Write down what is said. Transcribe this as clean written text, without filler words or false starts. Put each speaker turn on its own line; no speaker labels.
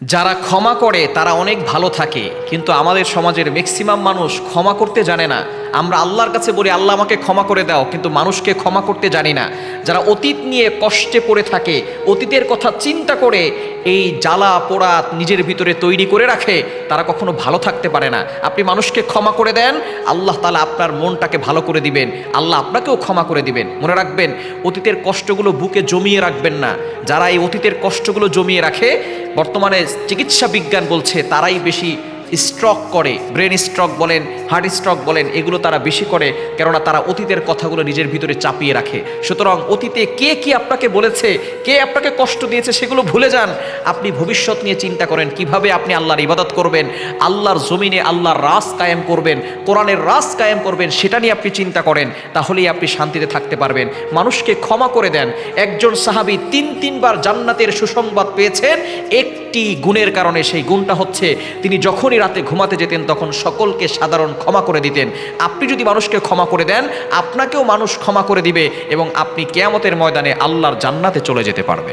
যারা ক্ষমা করে তারা অনেক ভালো থাকে, কিন্তু আমাদের সমাজের ম্যাক্সিমাম মানুষ ক্ষমা করতে জানে না। আমরা আল্লাহর কাছে বলি আল্লাহ আমাকে ক্ষমা করে দাও, কিন্তু মানুষকে ক্ষমা করতে জানি না। যারা অতীত নিয়ে কষ্টে পড়ে থাকে, অতীতের কথা চিন্তা করে এই জ্বালা পোড়া নিজের ভিতরে তৈরি করে রাখে, তারা কখনো ভালো থাকতে পারে না। আপনি মানুষকে ক্ষমা করে দেন, আল্লাহ তাআলা আপনার মনটাকে ভালো করে দিবেন, আল্লাহ আপনাকেও ক্ষমা করে দিবেন। মনে রাখবেন, অতীতের কষ্টগুলো বুকে জমিয়ে রাখবেন না। যারা এই অতীতের কষ্টগুলো জমিয়ে রাখে, বর্তমানে চিকিৎসা বিজ্ঞান বলছে তারাই বেশি স্ট্রোক করে, ব্রেন স্ট্রোক বলেন, হার্ট স্ট্রোক বলেন, এগুলো তারা বেশি করে, কেননা তারা অতীতের কথাগুলো নিজের ভিতরে চাপিয়ে রাখে। সুতরাং অতীতে কে কি আপনাকে বলেছে, কে আপনাকে কষ্ট দিয়েছে, সেগুলো ভুলে যান। আপনি ভবিষ্যৎ নিয়ে চিন্তা করেন, কিভাবে আপনি আল্লাহর ইবাদত করবেন, আল্লাহর জমিনে আল্লাহর রাজ কায়েম করবেন, কোরআনের রাজ কায়েম করবেন, সেটা নিয়ে আপনি চিন্তা করেন। তাহলেই আপনি শান্তিতে থাকতে পারবেন। মানুষকে ক্ষমা করে দেন। একজন সাহাবী তিনবার জান্নাতের সুসংবাদ পেয়েছেন একটি গুণের কারণে। সেই গুণটা হচ্ছে, তিনি যখনই রাতে ঘুমাতে যেতেন তখন সকলকে সাধারণ ক্ষমা করে দিতেন। আপনি যদি মানুষকে ক্ষমা করে দেন, আপনাকেও মানুষ ক্ষমা করে দিবে এবং আপনি কিয়ামতের ময়দানে আল্লাহর জান্নাতে চলে যেতে পারবেন।